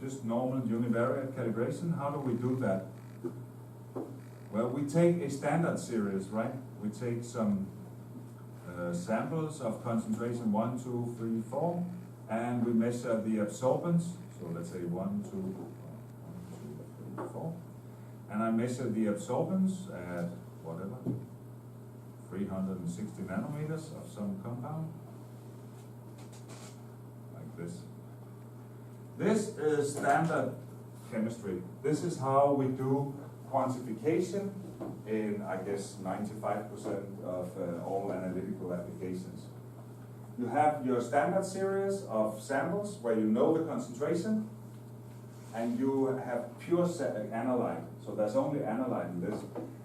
just normal univariate calibration. How do we do that? Well, we take a standard series, right? We take some samples of concentration 1, 2, 3, 4, and we measure the absorbance. So let's say 1, 2, 3, 4. And I measure the absorbance at whatever, 360 nanometers of some compound, like this. This is standard chemistry. This is how we do quantification in, I guess, 95% of all analytical applications. You have your standard series of samples where you know the concentration, and you have pure analyte, so there's only analyte in this.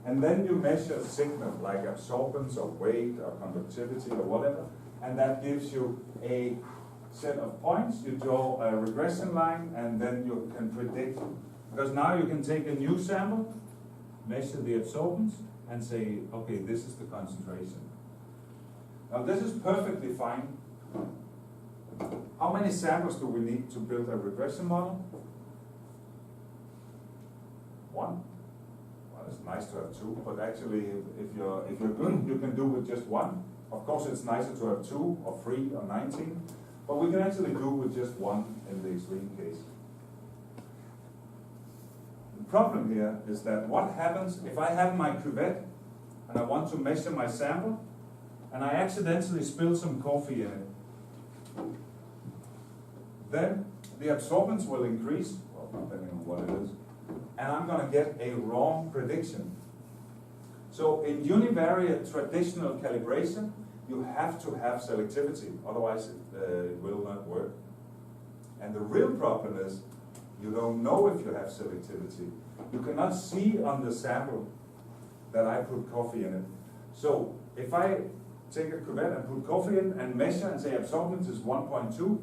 And then you measure signal like absorbance or weight or conductivity or whatever, and that gives you a set of points. You draw a regression line, and then you can predict, because now you can take a new sample, measure the absorbance, and say, okay, this is the concentration. Now this is perfectly fine. How many samples do we need to build a regression model? 1. Well, it's nice to have 2, but actually, if you're good, you can do with just 1. Of course, it's nicer to have 2 or 3 or 19, but we can actually do with just 1 in the extreme case. The problem here is that what happens if I have my cuvette and I want to measure my sample and I accidentally spill some coffee in it? Then the absorbance will increase, well, depending on what it is, and I'm going to get a wrong prediction. So in univariate traditional calibration, you have to have selectivity, otherwise it will not work. And the real problem is you don't know if you have selectivity. You cannot see on the sample that I put coffee in it. So if I take a cuvette and put coffee in and measure and say absorbance is 1.2,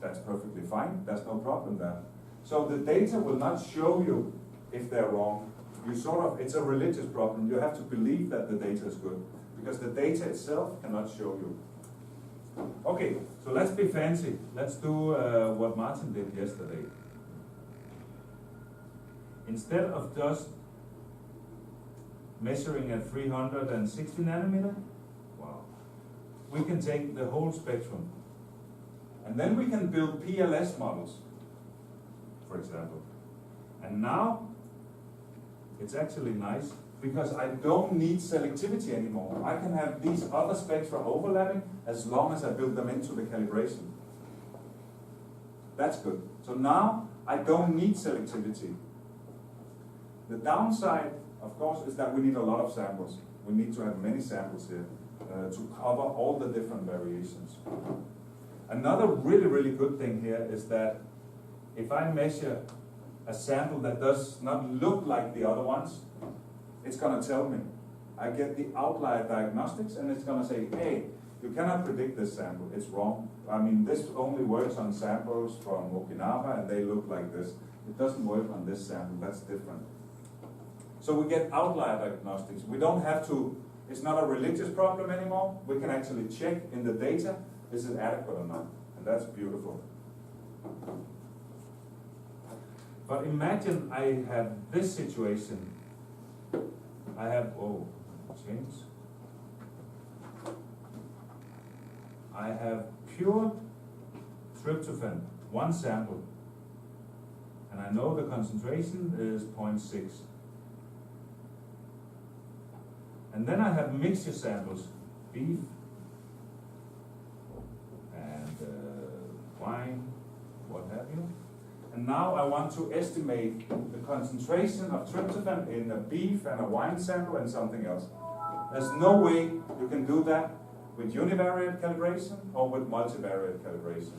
that's perfectly fine, there's no problem there. So the data will not show you if they're wrong. You sort of, it's a religious problem. You have to believe that the data is good, because the data itself cannot show you. Okay, so let's be fancy. Let's do what Martin did yesterday. Instead of just measuring at 360 nanometer, wow, we can take the whole spectrum. And then we can build PLS models, for example. And now, it's actually nice, because I don't need selectivity anymore. I can have these other spectra overlapping as long as I build them into the calibration. That's good. So now, I don't need selectivity. The downside, of course, is that we need a lot of samples. We need to have many samples here to cover all the different variations. Another really, really good thing here is that if I measure a sample that does not look like the other ones, it's going to tell me. I get the outlier diagnostics, and it's going to say, hey, you cannot predict this sample, it's wrong. I mean, this only works on samples from Okinawa, and they look like this. It doesn't work on this sample, that's different. So we get outlier diagnostics. We don't have to, it's not a religious problem anymore. We can actually check in the data, is it adequate or not? And that's beautiful. But imagine I have this situation. I have, change. I have pure tryptophan, 1 sample. And I know the concentration is 0.6. And then I have mixture samples, beef and wine, what have you. And now I want to estimate the concentration of tryptophan in a beef and a wine sample and something else. There's no way you can do that with univariate calibration or with multivariate calibration,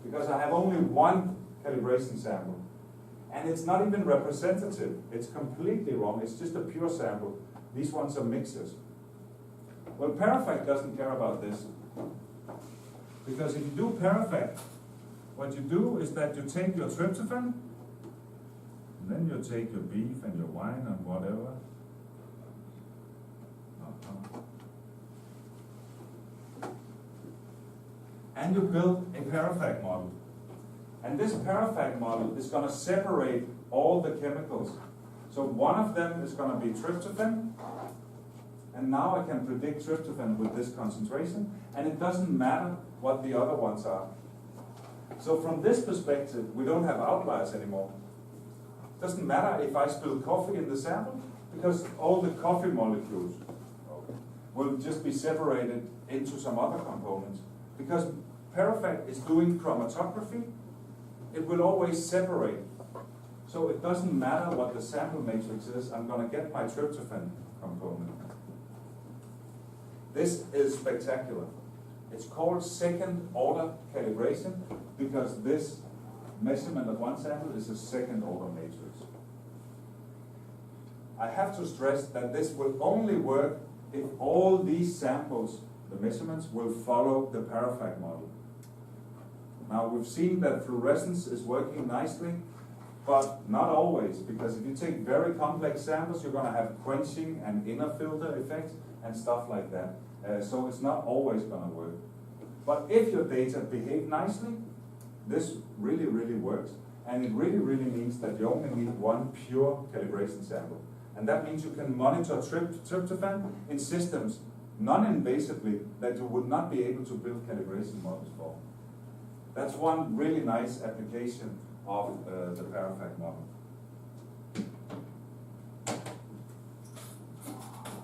because I have only 1 calibration sample. And it's not even representative. It's completely wrong. It's just a pure sample. These ones are mixers. Well, Parafac doesn't care about this. Because if you do Parafac, what you do is that you take your tryptophan, and then you take your beef and your wine and whatever. And you build a Parafac model. And this Parafac model is going to separate all the chemicals. So one of them is going to be tryptophan, and now I can predict tryptophan with this concentration, and it doesn't matter what the other ones are. So from this perspective, we don't have outliers anymore. It doesn't matter if I spill coffee in the sample, because all the coffee molecules will just be separated into some other components. Because Parafac is doing chromatography, it will always separate. So it doesn't matter what the sample matrix is, I'm going to get my tryptophan component. This is spectacular. It's called second order calibration because this measurement of one sample is a second order matrix. I have to stress that this will only work if all these samples, the measurements, will follow the Parafac model. Now we've seen that fluorescence is working nicely, but not always, because if you take very complex samples, you're going to have quenching and inner filter effects and stuff like that. So it's not always going to work. But if your data behave nicely, this really, really works. And it really, really means that you only need one pure calibration sample. And that means you can monitor tryptophan in systems non-invasively that you would not be able to build calibration models for. That's one really nice application of the Parafac model.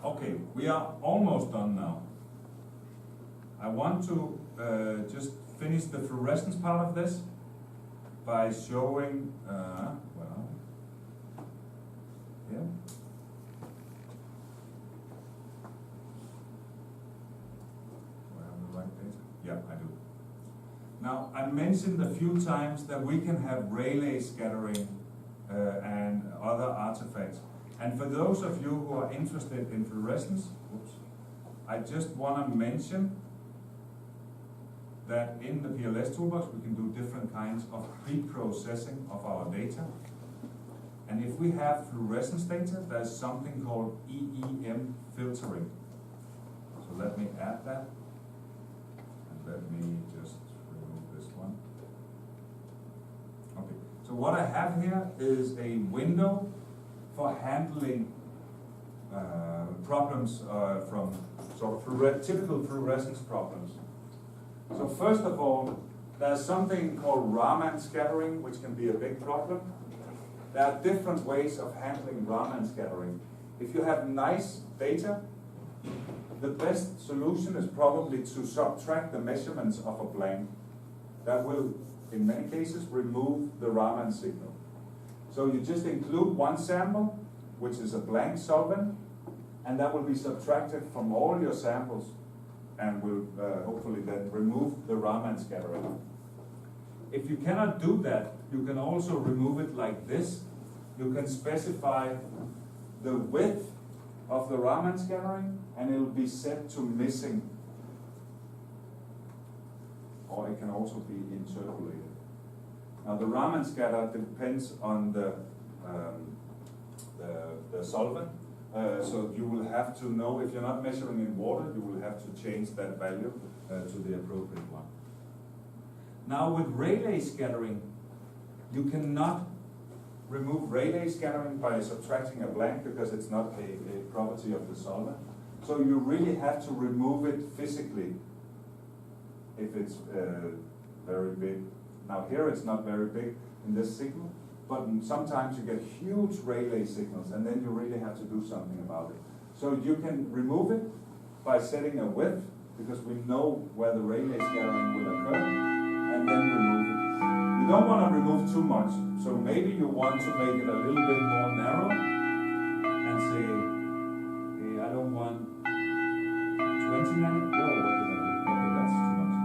Okay, we are almost done now. I want to just finish the fluorescence part of this by showing, well, here. Do I have the right data? Yeah, I do. Now, I mentioned a few times that we can have Rayleigh scattering and other artifacts. And for those of you who are interested in fluorescence, I just want to mention that in the PLS toolbox we can do different kinds of pre-processing of our data. And if we have fluorescence data, there's something called EEM filtering. So let me add that. And let me just remove this one. Okay, so what I have here is a window for handling problems from sort of typical fluorescence problems. So first of all, there's something called Raman scattering, which can be a big problem. There are different ways of handling Raman scattering. If you have nice data, the best solution is probably to subtract the measurements of a blank. That will, in many cases, remove the Raman signal. So you just include one sample, which is a blank solvent, and that will be subtracted from all your samples and will hopefully then remove the Raman scattering. If you cannot do that, you can also remove it like this. You can specify the width of the Raman scattering and it will be set to missing. Or it can also be interpolated. Now the Raman scatter depends on the solvent. So you will have to know, if you're not measuring in water, you will have to change that value to the appropriate one. Now with Rayleigh scattering, you cannot remove Rayleigh scattering by subtracting a blank because it's not a property of the solvent. So you really have to remove it physically if it's very big. Now here it's not very big in this signal, but sometimes you get huge Rayleigh signals and then you really have to do something about it. So you can remove it by setting a width, because we know where the Rayleigh scattering will occur, and then remove it. You don't want to remove too much, so maybe you want to make it a little bit more narrow and say, hey, I don't want 20 nanometers. Okay, that's too much.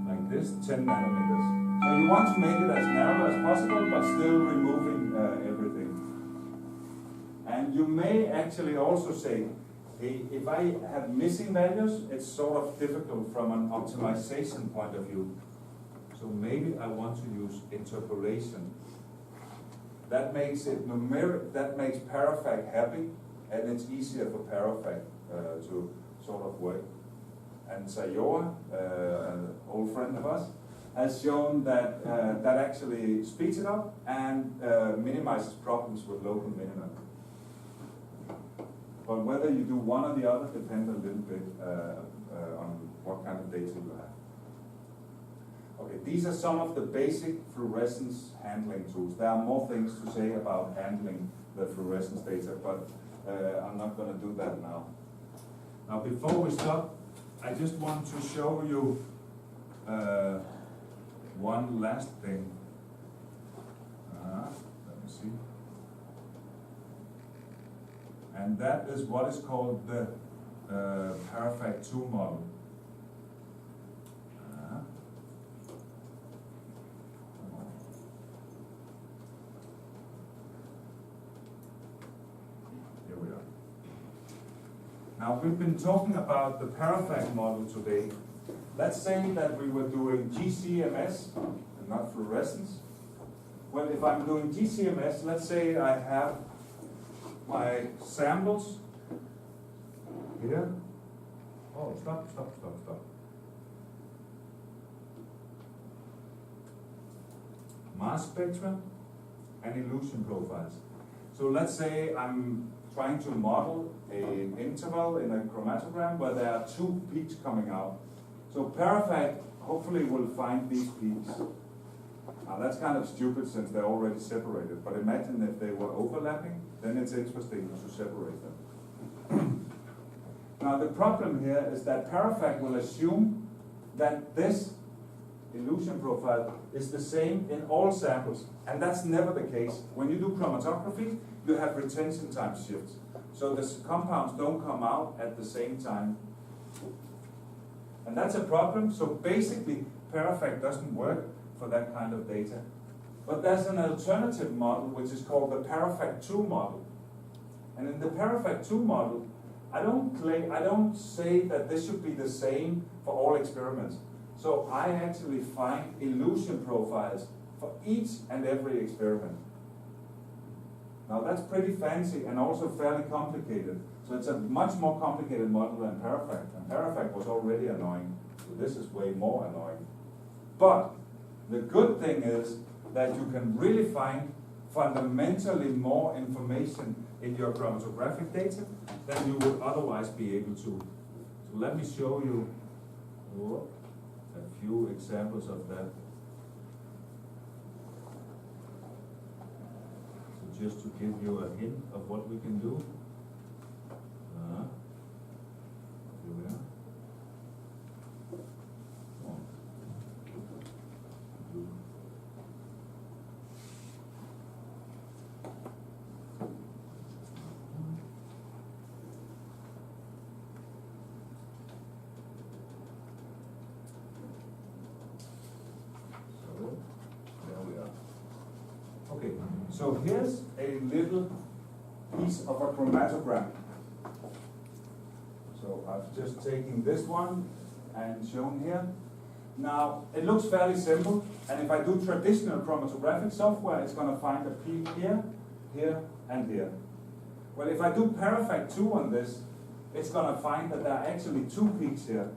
Like this, 10 nanometers. So you want to make it as narrow as possible, but still removing everything. And you may actually also say, hey, if I have missing values, it's sort of difficult from an optimization point of view. So maybe I want to use interpolation. That makes it numeric, that makes Parafac happy, and it's easier for Parafac to sort of work. And Sayoa, an old friend of us, has shown that that actually speeds it up and minimizes problems with local minimum. But whether you do one or the other depends a little bit on what kind of data you have. Okay, these are some of the basic fluorescence handling tools. There are more things to say about handling the fluorescence data, but I'm not going to do that now. Now, before we stop, I just want to show you one last thing. Let me see. And that is what is called the Parafac 2 model. Here we are. Now, we've been talking about the Parafac model today. Let's say that we were doing GCMS and not fluorescence. Well, if I'm doing GCMS, let's say I have my samples here. Oh, stop. Mass spectra and illusion profiles. So let's say I'm trying to model an interval in a chromatogram where there are two peaks coming out. So Parafac hopefully will find these peaks. Now that's kind of stupid since they're already separated, but imagine if they were overlapping, then it's interesting to separate them. Now the problem here is that Parafac will assume that this illusion profile is the same in all samples, and that's never the case. When you do chromatography, you have retention time shifts. So the compounds don't come out at the same time. And that's a problem, so basically Parafac doesn't work for that kind of data. But there's an alternative model which is called the Parafac 2 model. And in the Parafac 2 model, I don't say that this should be the same for all experiments. So I actually find illusion profiles for each and every experiment. Now that's pretty fancy and also fairly complicated. So it's a much more complicated model than Parafac. And Parafac was already annoying, so this is way more annoying. But the good thing is that you can really find fundamentally more information in your chromatographic data than you would otherwise be able to. So let me show you a few examples of that. So just to give you a hint of what we can do. Here we are. So here's a little piece of a chromatogram. So I've just taken this one and shown here. Now, it looks fairly simple, and if I do traditional chromatographic software, it's going to find a peak here, here, and here. Well, if I do Parafac 2 on this, it's going to find that there are actually two peaks here.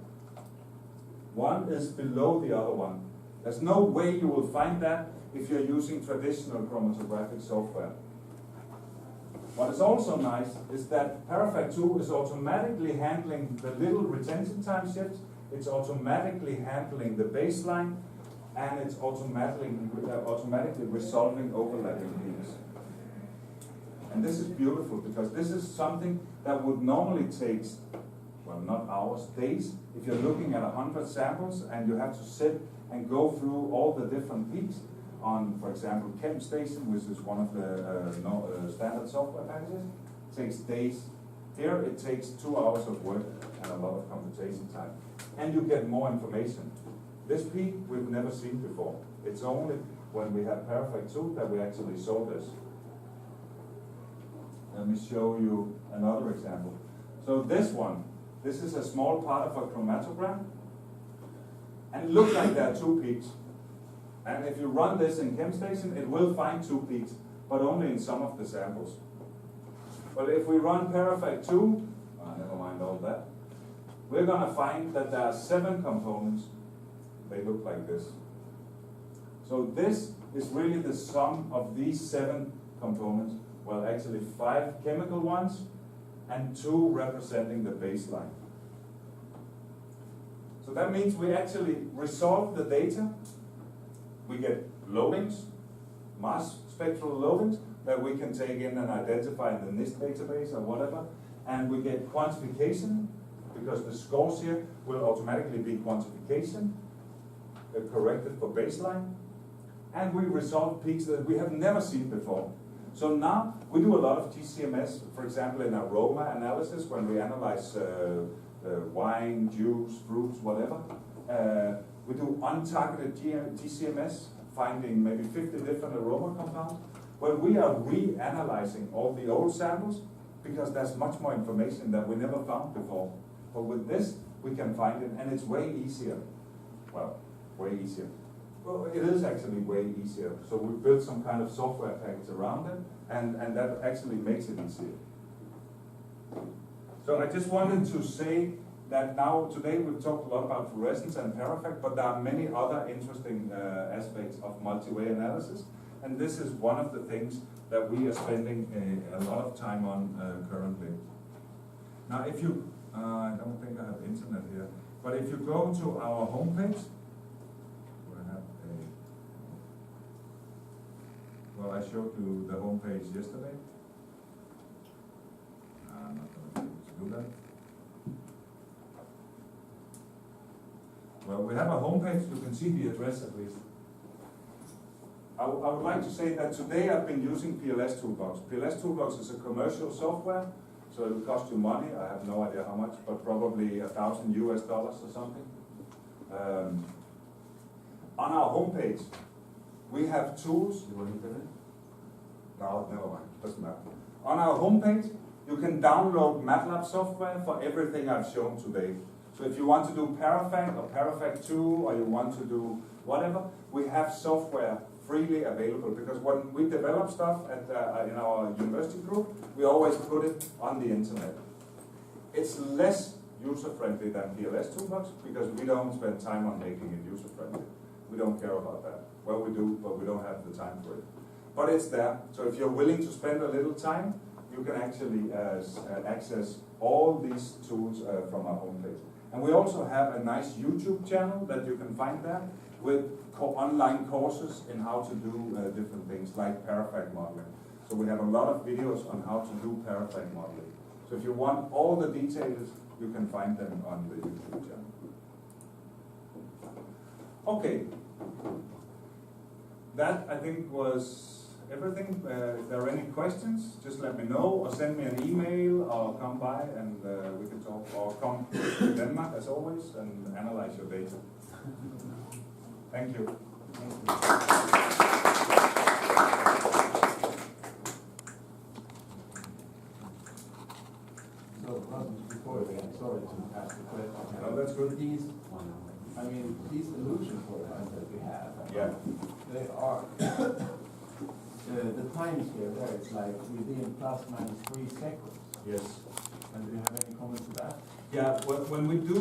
One is below the other one. There's no way you will find that if you're using traditional chromatographic software. What is also nice is that Parafac 2 is automatically handling the little retention time shifts, it's automatically handling the baseline, and it's automatically resolving overlapping peaks. And this is beautiful because this is something that would normally take, well, not hours, days. If you're looking at 100 samples and you have to sit and go through all the different peaks on, for example, ChemStation, which is one of the standard software packages, it takes days. Here it takes 2 hours of work and a lot of computation time. And you get more information. This peak we've never seen before. It's only when we have Parafac 2 that we actually saw this. Let me show you another example. So this one, this is a small part of a chromatogram, and it looks like there are two peaks. And if you run this in ChemStation, it will find two peaks, but only in some of the samples. But if we run Parafac 2, never mind all that, we're going to find that there are 7 components. They look like this. So this is really the sum of these 7 components. Well, actually 5 chemical ones and 2 representing the baseline. So that means we actually resolve the data. We get loadings, mass spectral loadings that we can take in and identify in the NIST database or whatever. And we get quantification, because the scores here will automatically be quantification, corrected for baseline. And we resolve peaks that we have never seen before. So now we do a lot of GCMS, for example, in aroma analysis, when we analyze wine, juice, fruits, whatever. We do untargeted GCMS, finding maybe 50 different aroma compounds. Well, we are reanalyzing all the old samples because there's much more information that we never found before. But with this, we can find it, and it's way easier. Well, way easier. Well, it is actually way easier. So we built some kind of software package around it, and that actually makes it easier. So I just wanted to say that now, today we've talked a lot about fluorescence and Parafac, but there are many other interesting aspects of multi-way analysis, and this is one of the things that we are spending a lot of time on currently. Now, if you, I don't think I have internet here, but if you go to our homepage, well, I showed you the homepage yesterday. I'm not going to be able to do that. Well, we have a homepage. You can see the address at least. I would like to say that today I've been using PLS Toolbox. PLS Toolbox is a commercial software, so it will cost you money. I have no idea how much, but probably $1,000 US or something. On our homepage, we have tools. You want to look at it? No, never mind. Doesn't matter. On our homepage, you can download MATLAB software for everything I've shown today. So if you want to do Parafac or Parafac 2, or you want to do whatever, we have software freely available, because when we develop stuff at, in our university group, we always put it on the internet. It's less user-friendly than PLS Toolbox, because we don't spend time on making it user-friendly. We don't care about that. Well, we do, but we don't have the time for it. But it's there, so if you're willing to spend a little time, you can actually access all these tools from our homepage. And we also have a nice YouTube channel that you can find there with online courses in how to do different things like Parafac modeling. So we have a lot of videos on how to do Parafac modeling. So if you want all the details, you can find them on the YouTube channel. Okay. That, I think, was everything. If there are any questions, just let me know, or send me an email, or come by and we can talk, or come to Denmark as always and analyze your data. Thank you. So, Rasmus, before we get sorry to ask the question. No, that's good. These illusion programs that we have, yeah, they are the times here there, it's like within ±3 seconds. yes. And do you have any comments to that? Yeah, when we do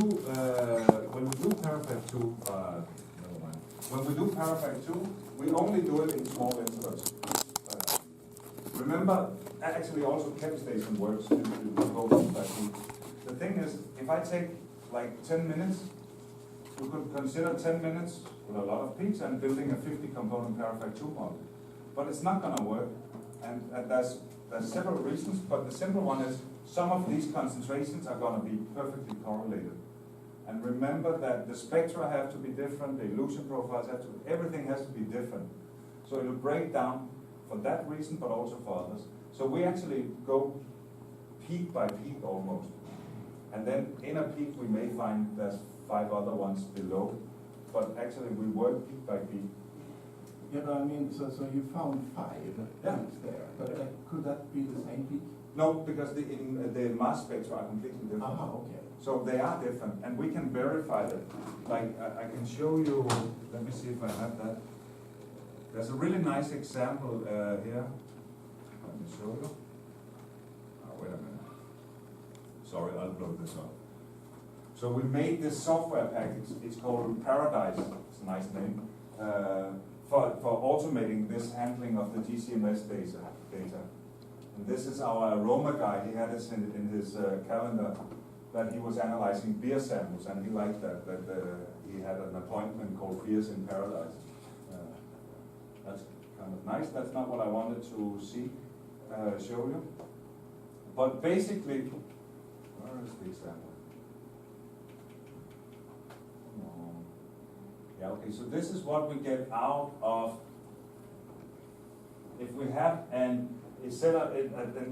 Parafac 2, never mind. When we do Parafac 2, we only do it in small intervals. Remember, actually also ChemStation works in Parafac 2. The thing is, if I take like 10 minutes, we could consider 10 minutes with a lot of peaks and building a 50 component Parafac 2 model. But it's not going to work, and there's several reasons, but the simple one is some of these concentrations are going to be perfectly correlated. And remember that the spectra have to be different, the illusion profiles have to be, everything has to be different. So it will break down for that reason, but also for others. So we actually go peak by peak almost. And then in a peak we may find there's 5 other ones below, but actually we work peak by peak. Yeah, but so you found 5 peaks there, but could that be the same peak? No, because the mass spectra are completely different. Okay. So they are different, and we can verify that. Like, I can show you, let me see if I have that. There's a really nice example here. Let me show you. Oh, wait a minute. Sorry, I'll blow this up. So we made this software package. It's called Paradise. It's a nice name. for automating this handling of the GCMS data. And this is our aroma guy. He had this in his calendar that he was analyzing beer samples, and he liked that he had an appointment called Beers in Paradise. That's kind of nice. That's not what I wanted to show you. But basically, where is the example? Yeah, okay, so this is what we get out of, if we have an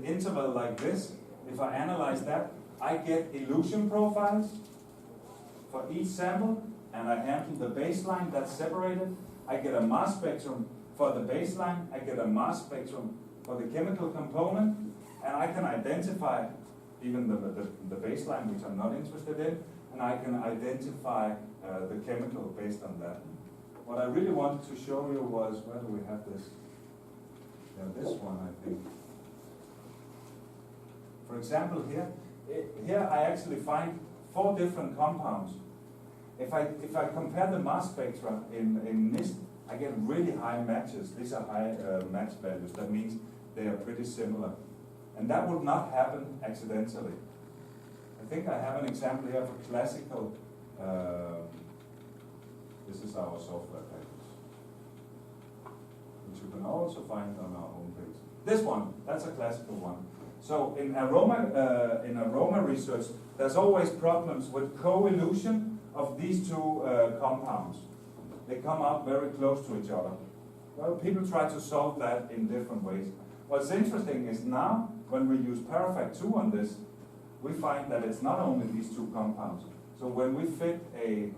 interval like this, if I analyze that, I get illusion profiles for each sample, and I handle the baseline that's separated. I get a mass spectrum for the baseline, I get a mass spectrum for the chemical component, and I can identify even the baseline, which I'm not interested in, and I can identify the chemical based on that. What I really wanted to show you was, where do we have this? Yeah, this one, I think. For example, here I actually find 4 different compounds. If I compare the mass spectra in NIST, I get really high matches. These are high match values. That means they are pretty similar. And that would not happen accidentally. I think I have an example here for classical. This is our software package, which you can also find on our homepage. This one, that's a classical one. So in aroma research, there's always problems with co-elution of these 2 compounds. They come out very close to each other. Well, people try to solve that in different ways. What's interesting is now, when we use Parafac 2 on this, we find that it's not only these 2 compounds. So when we fit a